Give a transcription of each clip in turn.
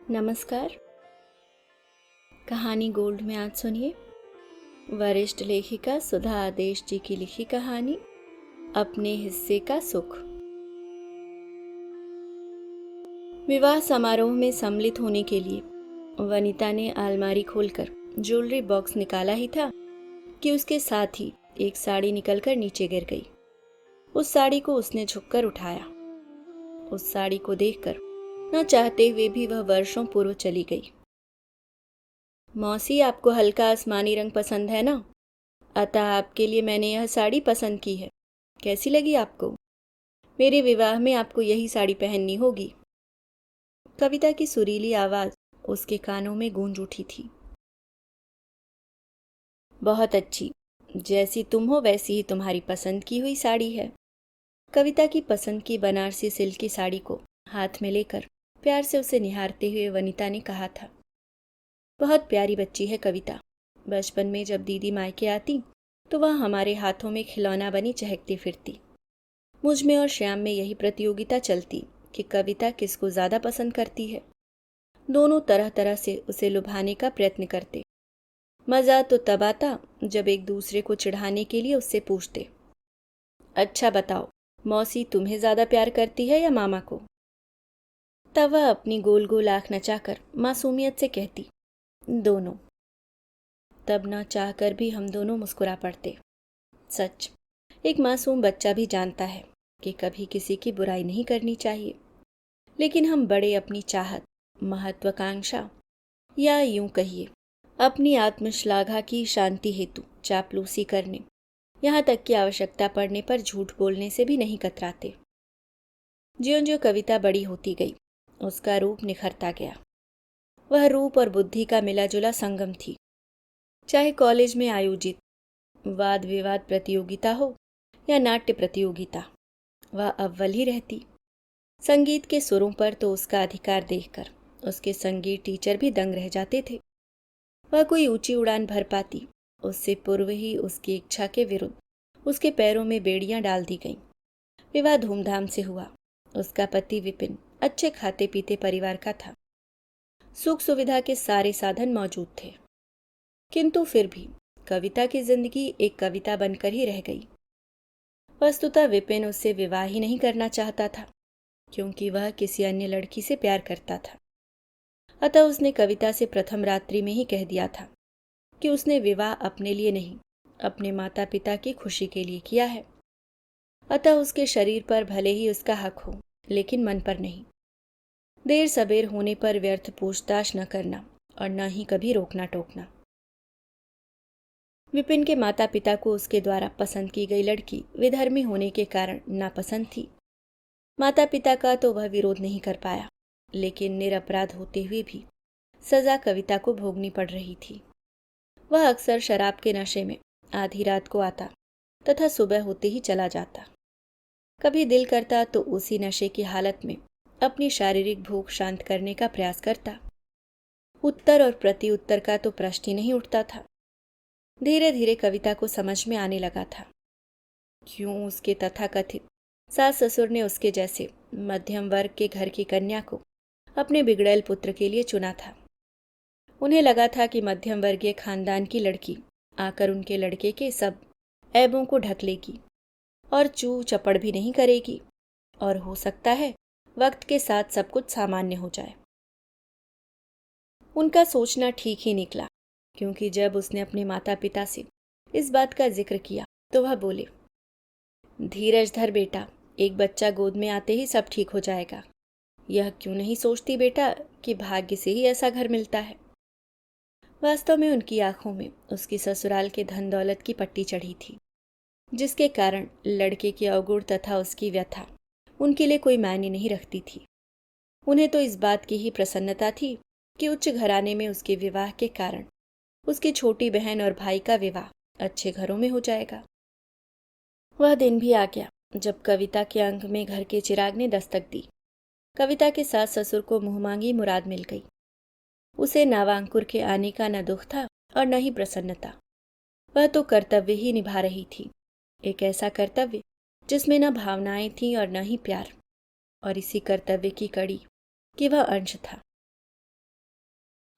नमस्कार। कहानी गोल्ड में आज सुनिए वरिष्ठ लेखिका सुधा आदेश जी की लिखी कहानी अपने हिस्से का सुख। विवाह समारोह में सम्मिलित होने के लिए वनिता ने अलमारी खोलकर ज्वेलरी बॉक्स निकाला ही था कि उसके साथ ही एक साड़ी निकलकर नीचे गिर गई। उस साड़ी को उसने झुककर उठाया। उस साड़ी को देखकर न चाहते हुए भी वह वर्षों पूर्व चली गई। मौसी, आपको हल्का आसमानी रंग पसंद है ना? अतः आपके लिए मैंने यह साड़ी पसंद की है। कैसी लगी आपको? मेरे विवाह में आपको यही साड़ी पहननी होगी। कविता की सुरीली आवाज उसके कानों में गूंज उठी थी। बहुत अच्छी, जैसी तुम हो वैसी ही तुम्हारी पसंद की हुई साड़ी है। कविता की पसंद की बनारसी सिल्क की साड़ी को हाथ में लेकर प्यार से उसे निहारते हुए वनिता ने कहा था, बहुत प्यारी बच्ची है कविता। बचपन में जब दीदी मायके आती तो वह हमारे हाथों में खिलौना बनी चहकती फिरती। मुझ में और श्याम में यही प्रतियोगिता चलती कि कविता किसको ज्यादा पसंद करती है। दोनों तरह तरह से उसे लुभाने का प्रयत्न करते। मजा तो तब आता जब एक दूसरे को चिढ़ाने के लिए उससे पूछते, अच्छा बताओ, मौसी तुम्हें ज्यादा प्यार करती है या मामा को? तब वह अपनी गोल गोल आंख नचाकर मासूमियत से कहती, दोनों। तब न चाहकर भी हम दोनों मुस्कुरा पड़ते। सच, एक मासूम बच्चा भी जानता है कि कभी किसी की बुराई नहीं करनी चाहिए, लेकिन हम बड़े अपनी चाहत, महत्वाकांक्षा या यूं कहिए अपनी आत्मश्लाघा की शांति हेतु चापलूसी करने, यहाँ तक कि आवश्यकता पड़ने पर झूठ बोलने से भी नहीं कतराते। ज्यों ज्यों कविता बड़ी होती गई उसका रूप निखरता गया। वह रूप और बुद्धि का मिला जुला संगम थी। चाहे कॉलेज में आयोजित वाद विवाद प्रतियोगिता हो या नाट्य प्रतियोगिता, वह अव्वल ही रहती। संगीत के सुरों पर तो उसका अधिकार देखकर उसके संगीत टीचर भी दंग रह जाते थे। वह कोई ऊंची उड़ान भर पाती, उससे पूर्व ही उसकी इच्छा के विरुद्ध उसके पैरों में बेड़ियां डाल दी गईं। विवाह धूमधाम से हुआ। उसका पति विपिन अच्छे खाते पीते परिवार का था। सुख सुविधा के सारे साधन मौजूद थे, किंतु फिर भी कविता की जिंदगी एक कविता बनकर ही रह गई। वस्तुतः विपिन उससे विवाह ही नहीं करना चाहता था, क्योंकि वह किसी अन्य लड़की से प्यार करता था। अतः उसने कविता से प्रथम रात्रि में ही कह दिया था कि उसने विवाह अपने लिए नहीं, अपने माता पिता की खुशी के लिए किया है। अतः उसके शरीर पर भले ही उसका हक हो, लेकिन मन पर नहीं। देर सबेर होने पर व्यर्थ पूछताछ न करना और न ही कभी रोकना टोकना। विपिन के माता पिता को उसके द्वारा पसंद की गई लड़की विधर्मी होने के कारण नापसंद थी। माता पिता का तो वह विरोध नहीं कर पाया, लेकिन निरपराध होते हुए भी सजा कविता को भोगनी पड़ रही थी। वह अक्सर शराब के नशे में आधी रात को आता तथा सुबह होते ही चला जाता। कभी दिल करता तो उसी नशे की हालत में अपनी शारीरिक भूख शांत करने का प्रयास करता। उत्तर और प्रति उत्तर का तो प्रश्न ही नहीं उठता था। धीरे धीरे कविता को समझ में आने लगा था क्यों उसके तथाकथित सास ससुर ने उसके जैसे मध्यम वर्ग के घर की कन्या को अपने बिगड़ैल पुत्र के लिए चुना था। उन्हें लगा था कि मध्यम वर्गीय खानदान की लड़की आकर उनके लड़के के सब ऐबों को ढक लेगी और चू चपड़ भी नहीं करेगी, और हो सकता है वक्त के साथ सब कुछ सामान्य हो जाए। उनका सोचना ठीक ही निकला, क्योंकि जब उसने अपने माता पिता से इस बात का जिक्र किया तो वह बोले, धीरज धर बेटा, एक बच्चा गोद में आते ही सब ठीक हो जाएगा। यह क्यों नहीं सोचती बेटा कि भाग्य से ही ऐसा घर मिलता है। वास्तव में उनकी आंखों में उसकी ससुराल के धन दौलत की पट्टी चढ़ी थी, जिसके कारण लड़के के अवगुण तथा उसकी व्यथा उनके लिए कोई मायने नहीं रखती थी। उन्हें तो इस बात की ही प्रसन्नता थी कि उच्च घराने में उसके विवाह के कारण उसकी छोटी बहन और भाई का विवाह अच्छे घरों में हो जाएगा। वह दिन भी आ गया जब कविता के अंक में घर के चिराग ने दस्तक दी। कविता के सास ससुर को मुंहमांगी मुराद मिल गई। उसे नवांकुर के आने का न दुख था और न ही प्रसन्नता। वह तो कर्तव्य ही निभा रही थी, एक ऐसा कर्तव्य जिसमें न भावनाएं थीं और न ही प्यार, और इसी कर्तव्य की कड़ी कि वह अंश था।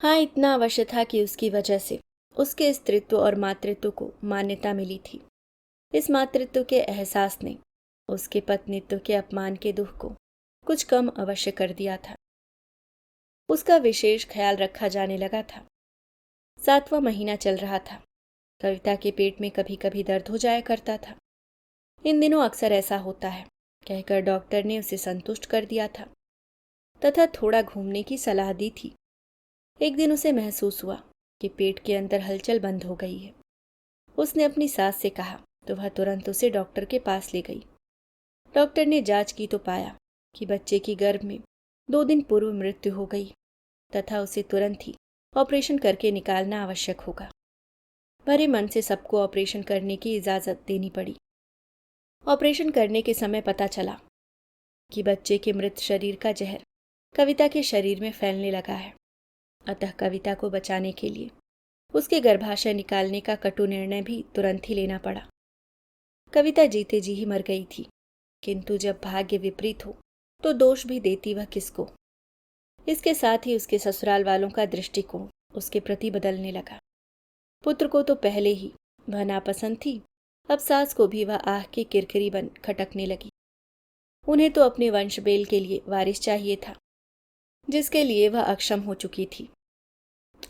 हाँ, इतना अवश्य था कि उसकी वजह से उसके स्त्रीत्व और मातृत्व को मान्यता मिली थी। इस मातृत्व के एहसास ने उसके पत्नीत्व के अपमान के दुख को कुछ कम अवश्य कर दिया था। उसका विशेष ख्याल रखा जाने लगा था। 7वां महीना चल रहा था। कविता के पेट में कभी कभी दर्द हो जाया करता था। इन दिनों अक्सर ऐसा होता है कहकर डॉक्टर ने उसे संतुष्ट कर दिया था तथा थोड़ा घूमने की सलाह दी थी। एक दिन उसे महसूस हुआ कि पेट के अंदर हलचल बंद हो गई है। उसने अपनी सास से कहा तो वह तुरंत उसे डॉक्टर के पास ले गई। डॉक्टर ने जांच की तो पाया कि बच्चे की गर्भ में 2 दिन पूर्व मृत्यु हो गई तथा उसे तुरंत ही ऑपरेशन करके निकालना आवश्यक होगा। भरे मन से सबको ऑपरेशन करने की इजाजत देनी पड़ी। ऑपरेशन करने के समय पता चला कि बच्चे के मृत शरीर का जहर कविता के शरीर में फैलने लगा है। अतः कविता को बचाने के लिए उसके गर्भाशय निकालने का कटु निर्णय भी तुरंत ही लेना पड़ा। कविता जीते जी ही मर गई थी, किंतु जब भाग्य विपरीत हो तो दोष भी देती वह किसको। इसके साथ ही उसके ससुराल वालों का दृष्टिकोण उसके प्रति बदलने लगा। पुत्र को तो पहले ही वह नापसंद थी, अब सास को भी वह आह की किरकिरी बन खटकने लगी। उन्हें तो अपने वंश बेल के लिए वारिस चाहिए था, जिसके लिए वह अक्षम हो चुकी थी।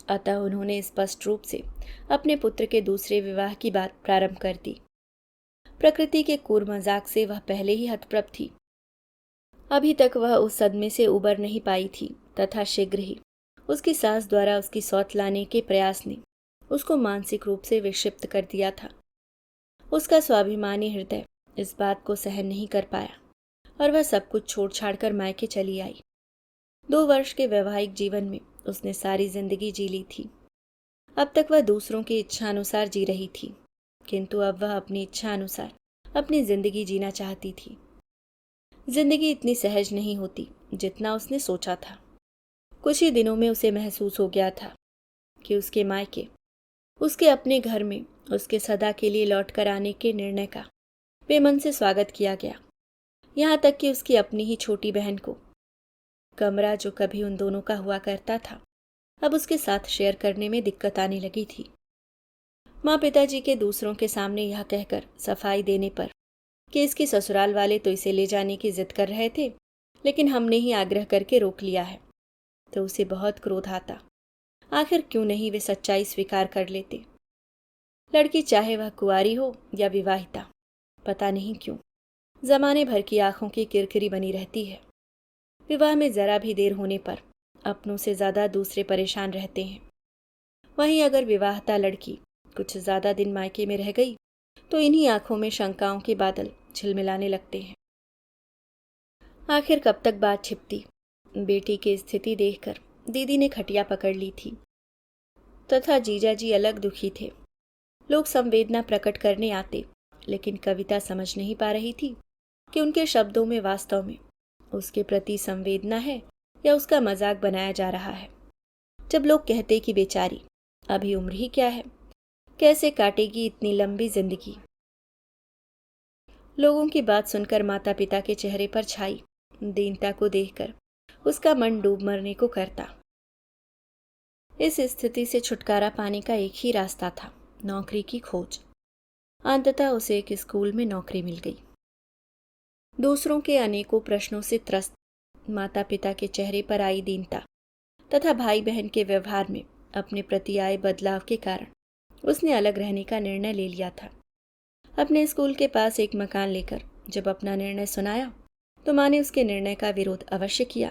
अतः उन्होंने स्पष्ट रूप से अपने पुत्र के दूसरे विवाह की बात प्रारंभ कर दी। प्रकृति के कूर मजाक से वह पहले ही हतप्रभ थी। अभी तक वह उस सदमे से उबर नहीं पाई थी तथा शीघ्र ही उसकी सास द्वारा उसकी सौत लाने के प्रयास ने उसको मानसिक रूप से विक्षिप्त कर दिया था। उसका स्वाभिमानी हृदय इस बात को सहन नहीं कर पाया और वह सब कुछ छोड़ छाड़ कर मायके चली आई। 2 वर्ष के वैवाहिक जीवन में उसने सारी जिंदगी जी ली थी। अब तक वह दूसरों की इच्छा अनुसार जी रही थी, किंतु अब वह अपनी इच्छा अनुसार अपनी जिंदगी जीना चाहती थी। जिंदगी इतनी सहज नहीं होती जितना उसने सोचा था। कुछ ही दिनों में उसे महसूस हो गया था कि उसके मायके, उसके अपने घर में उसके सदा के लिए लौट कर आने के निर्णय का बेमन से स्वागत किया गया। यहाँ तक कि उसकी अपनी ही छोटी बहन को कमरा, जो कभी उन दोनों का हुआ करता था, अब उसके साथ शेयर करने में दिक्कत आने लगी थी। माँ पिताजी के दूसरों के सामने यह कहकर सफाई देने पर कि इसके ससुराल वाले तो इसे ले जाने की जिद कर रहे थे, लेकिन हमने ही आग्रह करके रोक लिया है, तो उसे बहुत क्रोध आता। आखिर क्यों नहीं वे सच्चाई स्वीकार कर लेते। लड़की चाहे वह कुंवारी हो या विवाहिता, पता नहीं क्यों जमाने भर की आंखों की किरकिरी बनी रहती है। विवाह में जरा भी देर होने पर अपनों से ज्यादा दूसरे परेशान रहते हैं। वहीं अगर विवाहिता लड़की कुछ ज्यादा दिन मायके में रह गई तो इन्हीं आंखों में शंकाओं के बादल झिलमिलाने लगते हैं। आखिर कब तक बात छिपती। बेटी की स्थिति देखकर दीदी ने खटिया पकड़ ली थी तथा जीजाजी अलग दुखी थे। लोग संवेदना प्रकट करने आते, लेकिन कविता समझ नहीं पा रही थी कि उनके शब्दों में वास्तव में उसके प्रति संवेदना है या उसका मजाक बनाया जा रहा है। जब लोग कहते कि बेचारी अभी उम्र ही क्या है, कैसे काटेगी इतनी लंबी जिंदगी। लोगों की बात सुनकर माता पिता के चेहरे पर छाई दीनता को देखकर उसका मन डूब मरने को करता। इस स्थिति से छुटकारा पाने का एक ही रास्ता था, नौकरी की खोज। अंततः उसे एक स्कूल में नौकरी मिल गई। दूसरों के अनेकों प्रश्नों से त्रस्त माता पिता के चेहरे पर आई दीनता तथा भाई बहन के व्यवहार में अपने प्रति आए बदलाव के कारण उसने अलग रहने का निर्णय ले लिया था। अपने स्कूल के पास एक मकान लेकर जब अपना निर्णय सुनाया तो माँ ने उसके निर्णय का विरोध अवश्य किया,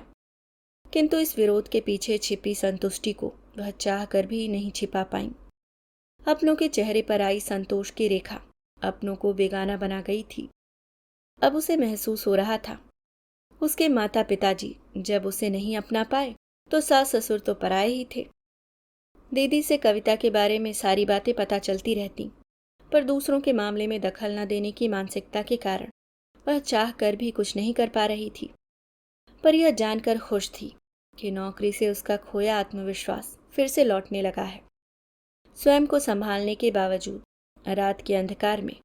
किंतु इस विरोध के पीछे छिपी संतुष्टि को वह चाह कर भी नहीं छिपा पाई। अपनों के चेहरे पर आई संतोष की रेखा अपनों को बेगाना बना गई थी। अब उसे महसूस हो रहा था उसके माता पिताजी जब उसे नहीं अपना पाए तो सास ससुर तो पराए ही थे। दीदी से कविता के बारे में सारी बातें पता चलती रहती, पर दूसरों के मामले में दखल न देने की मानसिकता के कारण वह चाह कर भी कुछ नहीं कर पा रही थी। पर यह जानकर खुश थी कि नौकरी से उसका खोया आत्मविश्वास फिर से लौटने लगा है। स्वयं को संभालने के बावजूद रात के अंधकार में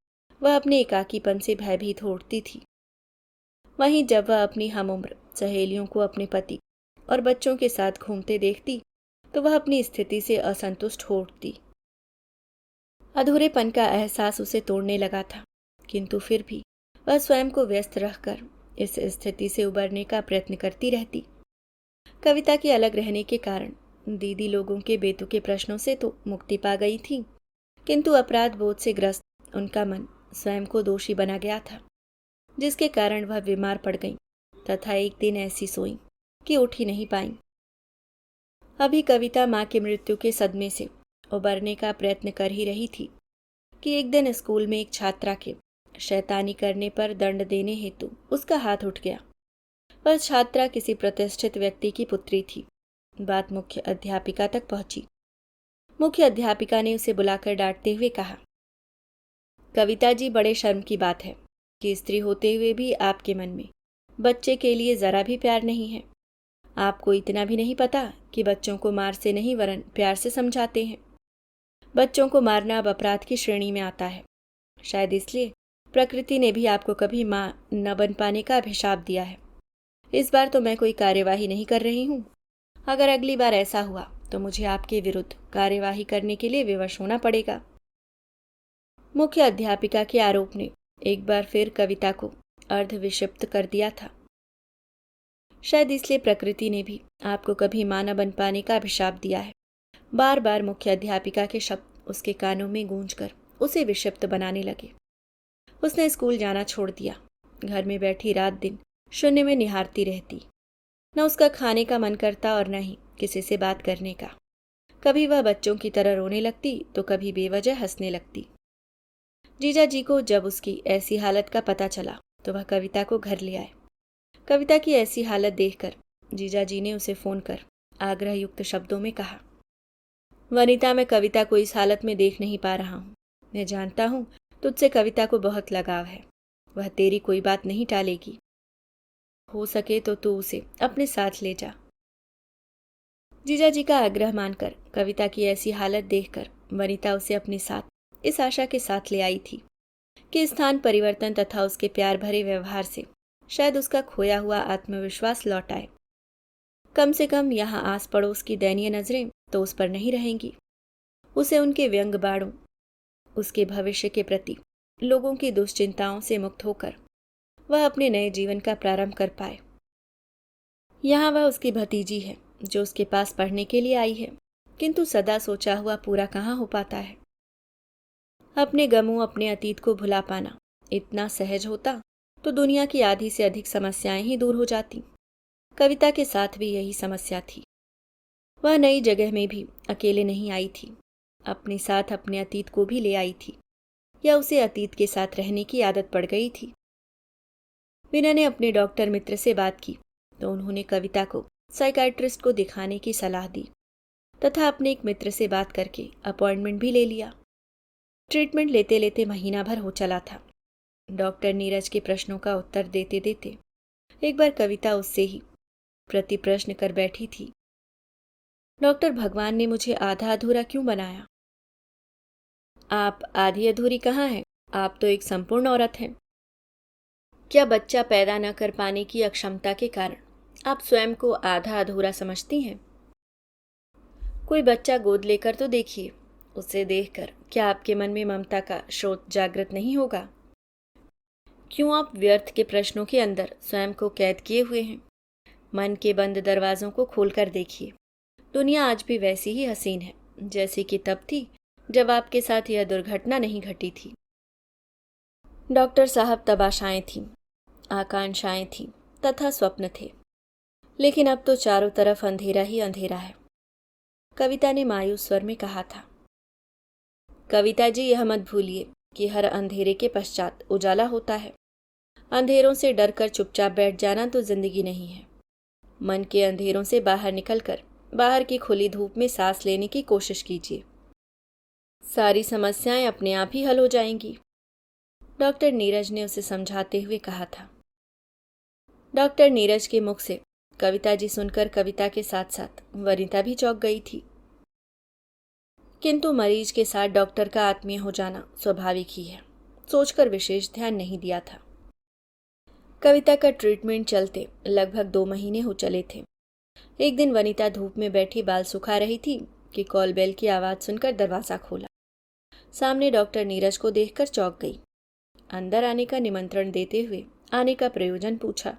वह अपने एकाकीपन से भयभीत हो उठती थी। वहीं जब वह अपनी हमउम्र सहेलियों को अपने पति और बच्चों के साथ घूमते देखती तो वह अपनी स्थिति से असंतुष्ट हो उठती। अधूरेपन का एहसास उसे तोड़ने लगा था, किंतु फिर भी वह स्वयं को व्यस्त रखकर इस स्थिति से उबरने का प्रयत्न करती रहती। कविता के अलग रहने के कारण दीदी लोगों के बेतुके प्रश्नों से तो मुक्ति पा गई थी, किंतु अपराध बोध से ग्रस्त उनका मन स्वयं को दोषी बना गया था, जिसके कारण वह बीमार पड़ गईं तथा एक दिन ऐसी सोईं कि उठ ही नहीं पाईं। अभी कविता मां की मृत्यु के सदमे से उबरने का प्रयत्न कर ही रही थी कि एक दिन स्कूल में एक छात्रा के शैतानी करने पर दंड देने हेतु उसका हाथ उठ गया। वह छात्रा किसी प्रतिष्ठित व्यक्ति की पुत्री थी। बात मुख्य अध्यापिका तक पहुंची। मुख्य अध्यापिका ने उसे बुलाकर डांटते हुए कहा, कविता जी, बड़े शर्म की बात है कि स्त्री होते हुए भी आपके मन में बच्चे के लिए जरा भी प्यार नहीं है। आपको इतना भी नहीं पता कि बच्चों को मार से नहीं वरन प्यार से समझाते हैं। बच्चों को मारना अब अपराध की श्रेणी में आता है। शायद इसलिए प्रकृति ने भी आपको कभी मां न बन पाने का अभिशाप दिया है। इस बार तो मैं कोई कार्यवाही नहीं कर रही हूं। अगर अगली बार ऐसा हुआ तो मुझे आपके विरुद्ध कार्यवाही करने के लिए विवश होना पड़ेगा। मुख्य अध्यापिका के आरोप ने एक बार फिर कविता को अर्धविक्षिप्त कर दिया था। शायद इसलिए प्रकृति ने भी आपको कभी मां न बन पाने का अभिशाप दिया है। बार बार मुख्य अध्यापिका के शब्द उसके कानों में गूंजकर उसे विक्षिप्त बनाने लगे। उसने स्कूल जाना छोड़ दिया। घर में बैठी रात दिन शून्य में निहारती रहती। न उसका खाने का मन करता और न ही किसी से बात करने का। कभी वह बच्चों की तरह रोने लगती तो कभी बेवजह हंसने लगती। जीजा जी को जब उसकी ऐसी हालत का पता चला तो वह कविता को घर ले आए। कविता की ऐसी हालत देखकर जीजा जी ने उसे फोन कर आग्रह युक्त शब्दों में कहा, वनिता, मैं कविता को इस हालत में देख नहीं पा रहा हूं। मैं जानता हूं तुझसे कविता को बहुत लगाव है। वह तेरी कोई बात नहीं टालेगी। हो सके तो तू उसे अपने साथ ले जा। जीजा जी का आग्रह मानकर कविता की ऐसी हालत देखकर वनिता उसे अपने साथ इस आशा के साथ ले आई थी कि स्थान परिवर्तन तथा उसके प्यार भरे व्यवहार से शायद उसका खोया हुआ आत्मविश्वास लौट आए। कम से कम यहाँ आस पड़ोस की दयनीय नजरें तो उस पर नहीं रहेंगी। उसे उनके व्यंग बाणों, उसके भविष्य के प्रति लोगों की दुश्चिंताओं से मुक्त होकर वह अपने नए जीवन का प्रारंभ कर पाए। यहाँ वह उसकी भतीजी है जो उसके पास पढ़ने के लिए आई है, किंतु सदा सोचा हुआ पूरा कहाँ हो पाता है। अपने गमों, अपने अतीत को भुला पाना इतना सहज होता तो दुनिया की आधी से अधिक समस्याएं ही दूर हो जाती। कविता के साथ भी यही समस्या थी। वह नई जगह में भी अकेले नहीं आई थी। अपने साथ अपने अतीत को भी ले आई थी, या उसे अतीत के साथ रहने की आदत पड़ गई थी। वीना ने अपने डॉक्टर मित्र से बात की तो उन्होंने कविता को साइकाइट्रिस्ट को दिखाने की सलाह दी तथा अपने एक मित्र से बात करके अपॉइंटमेंट भी ले लिया। ट्रीटमेंट लेते लेते महीना भर हो चला था। डॉक्टर नीरज के प्रश्नों का उत्तर देते देते एक बार कविता उससे ही प्रति प्रश्न कर बैठी थी, डॉक्टर, भगवान ने मुझे आधा अधूरा क्यों बनाया? आप आधी अधूरी कहाँ हैं? आप तो एक संपूर्ण औरत हैं। क्या बच्चा पैदा न कर पाने की अक्षमता के कारण आप स्वयं को आधा अधूरा समझती हैं? कोई बच्चा गोद लेकर तो देखिए। उसे देखकर क्या आपके मन में ममता का स्रोत जागृत नहीं होगा? क्यों आप व्यर्थ के प्रश्नों के अंदर स्वयं को कैद किए हुए हैं? मन के बंद दरवाजों को खोलकर देखिए। दुनिया आज भी वैसी ही हसीन है जैसी कि तब थी जब आपके साथ यह दुर्घटना नहीं घटी थी। डॉक्टर साहब, तब आशाएं थीं, आकांक्षाएं थीं तथा स्वप्न थे, लेकिन अब तो चारों तरफ अंधेरा ही अंधेरा है। कविता ने मायूस स्वर में कहा था। कविता जी, यह मत भूलिए कि हर अंधेरे के पश्चात उजाला होता है। अंधेरों से डरकर चुपचाप बैठ जाना तो जिंदगी नहीं है। मन के अंधेरों से बाहर निकलकर बाहर की खुली धूप में सांस लेने की कोशिश कीजिए। सारी समस्याएं अपने आप ही हल हो जाएंगी, डॉक्टर नीरज ने उसे समझाते हुए कहा था। डॉक्टर नीरज के मुख से कविता जी सुनकर कविता के साथ साथ वनिता भी चौंक गई थी, किंतु मरीज के साथ डॉक्टर का आत्मीय हो जाना स्वाभाविक ही है, सोचकर विशेष ध्यान नहीं दिया था। कविता का ट्रीटमेंट चलते लगभग 2 महीने हो चले थे। एक दिन वनीता धूप में बैठी बाल सुखा रही थी कि कॉल बेल की आवाज़ सुनकर दरवाज़ा खोला। सामने डॉक्टर नीरज को देखकर चौंक गई। अंदर आने का निमंत्रण देते हुए आने का प्रयोजन पूछा।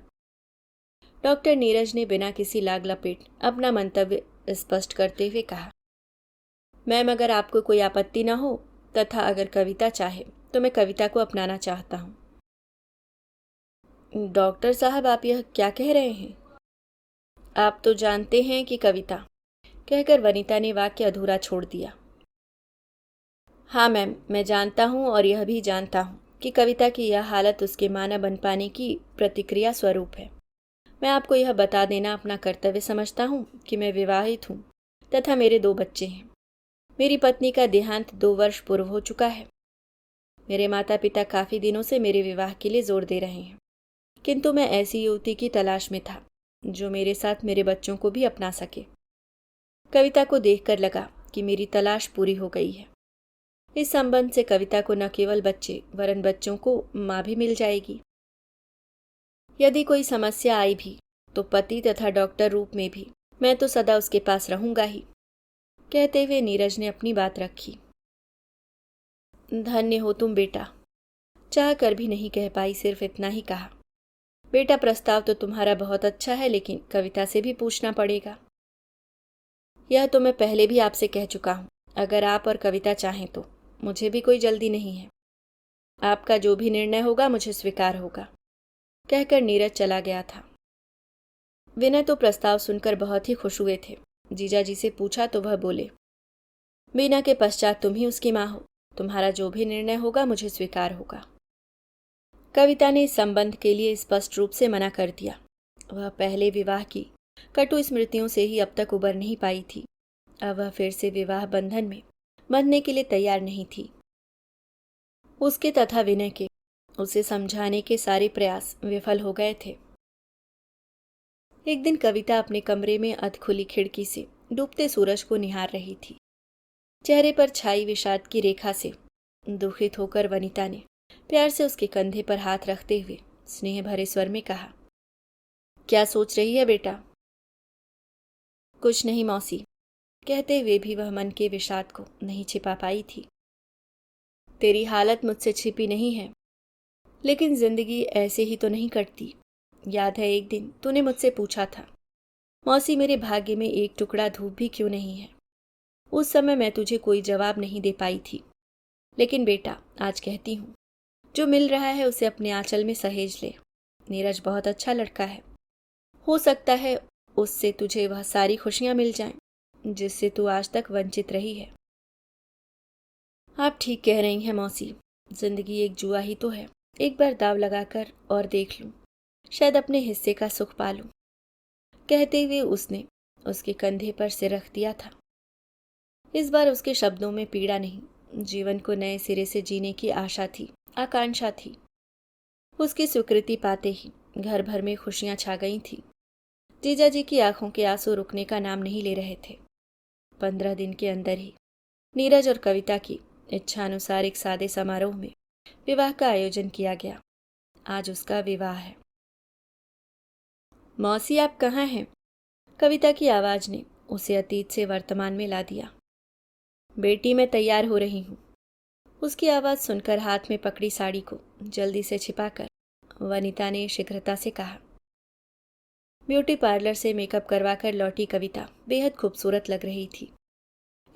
डॉक्टर नीरज ने बिना किसी लाग लपेट अपना मंतव्य स्पष्ट करते हुए कहा, मैम, अगर आपको कोई आपत्ति न हो तथा अगर कविता चाहे तो मैं कविता को अपनाना चाहता हूँ। डॉक्टर साहब, आप यह क्या कह रहे हैं? आप तो जानते हैं कि कविता, कहकर वनीता ने वाक्य अधूरा छोड़ दिया। हाँ मैम, मैं जानता हूँ और यह भी जानता हूँ कि कविता की यह हालत उसके मां न बन पाने की प्रतिक्रिया स्वरूप है। मैं आपको यह बता देना अपना कर्तव्य समझता हूँ कि मैं विवाहित हूँ तथा मेरे 2 बच्चे हैं। मेरी पत्नी का देहांत 2 वर्ष पूर्व हो चुका है। मेरे माता पिता काफ़ी दिनों से मेरे विवाह के लिए जोर दे रहे हैं, किंतु मैं ऐसी युवती की तलाश में था जो मेरे साथ मेरे बच्चों को भी अपना सके। कविता को देखकर लगा कि मेरी तलाश पूरी हो गई है। इस संबंध से कविता को न केवल बच्चे वरन बच्चों को माँ भी मिल जाएगी। यदि कोई समस्या आई भी तो पति तथा डॉक्टर रूप में भी मैं तो सदा उसके पास रहूंगा ही। कहते हुए नीरज ने अपनी बात रखी। धन्य हो तुम बेटा, चाह कर भी नहीं कह पाई, सिर्फ इतना ही कहा। बेटा, प्रस्ताव तो तुम्हारा बहुत अच्छा है, लेकिन कविता से भी पूछना पड़ेगा। यह तो मैं पहले भी आपसे कह चुका हूँ। अगर आप और कविता चाहें तो मुझे भी कोई जल्दी नहीं है। आपका जो भी निर्णय होगा मुझे स्वीकार होगा, कहकर नीरज चला गया था। विनय तो प्रस्ताव सुनकर बहुत ही खुश हुए थे। जीजाजी से पूछा तो वह बोले, मीना के पश्चात तुम ही उसकी माँ हो। तुम्हारा जो भी निर्णय होगा मुझे स्वीकार होगा। कविता ने इस संबंध के लिए स्पष्ट रूप से मना कर दिया। वह पहले विवाह की कटु स्मृतियों से ही अब तक उबर नहीं पाई थी। अब वह फिर से विवाह बंधन में बंधने के लिए तैयार नहीं थी। उसके तथा विनय के उसे समझाने के सारे प्रयास विफल हो गए थे। एक दिन कविता अपने कमरे में अधखुली खिड़की से डूबते सूरज को निहार रही थी। चेहरे पर छाई विषाद की रेखा से दुखित होकर वनीता ने प्यार से उसके कंधे पर हाथ रखते हुए स्नेह भरे स्वर में कहा, क्या सोच रही है बेटा? कुछ नहीं मौसी, कहते हुए भी वह मन के विषाद को नहीं छिपा पाई थी। तेरी हालत मुझसे छिपी नहीं है, लेकिन जिंदगी ऐसे ही तो नहीं कटती। याद है एक दिन तूने मुझसे पूछा था, मौसी मेरे भाग्य में एक टुकड़ा धूप भी क्यों नहीं है? उस समय मैं तुझे कोई जवाब नहीं दे पाई थी, लेकिन बेटा आज कहती हूँ, जो मिल रहा है उसे अपने आंचल में सहेज ले। नीरज बहुत अच्छा लड़का है। हो सकता है उससे तुझे वह सारी खुशियां मिल जाएं जिससे तू आज तक वंचित रही है। आप ठीक कह रही हैं मौसी, जिंदगी एक जुआ ही तो है। एक बार दाव लगाकर और देख लूं, शायद अपने हिस्से का सुख पालूं। कहते हुए उसने उसके कंधे पर सिर रख दिया था। इस बार उसके शब्दों में पीड़ा नहीं, जीवन को नए सिरे से जीने की आशा थी, आकांक्षा थी। उसकी स्वीकृति पाते ही घर भर में खुशियां छा गई थी। जीजाजी की आंखों के आंसू रुकने का नाम नहीं ले रहे थे। 15 दिन के अंदर ही नीरज और कविता की इच्छानुसार एक सादे समारोह में विवाह का आयोजन किया गया। आज उसका विवाह है। मौसी, आप कहाँ हैं? कविता की आवाज ने उसे अतीत से वर्तमान में ला दिया। बेटी, मैं तैयार हो रही हूँ। उसकी आवाज सुनकर हाथ में पकड़ी साड़ी को जल्दी से छिपाकर वनीता ने शीघ्रता से कहा। ब्यूटी पार्लर से मेकअप करवाकर लौटी कविता बेहद खूबसूरत लग रही थी।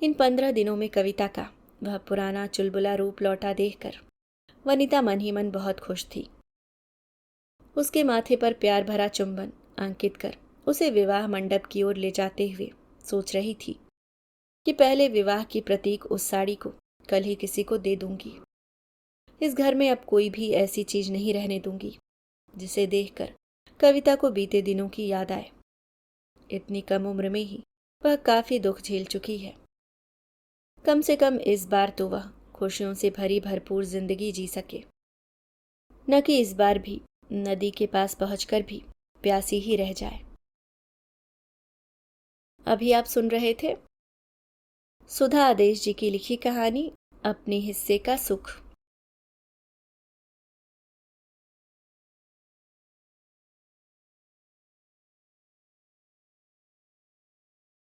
इन 15 दिनों में कविता का वह पुराना चुलबुला रूप लौटा देखकर वनीता मन ही मन बहुत खुश थी। उसके माथे पर प्यार भरा चुंबन अंकित कर उसे विवाह मंडप की ओर ले जाते हुए सोच रही थी कि पहले विवाह की प्रतीक उस साड़ी को कल ही किसी को दे दूंगी। इस घर में अब कोई भी ऐसी चीज नहीं रहने दूंगी जिसे देखकर कविता को बीते दिनों की याद आए। इतनी कम उम्र में ही वह काफी दुख झेल चुकी है। कम से कम इस बार तो वह खुशियों से भरी भरपूर जिंदगी जी सके, न कि इस बार भी नदी के पास पहुंचकर भी प्यासी ही रह जाए। अभी आप सुन रहे थे सुधा आदेश जी की लिखी कहानी अपने हिस्से का सुख।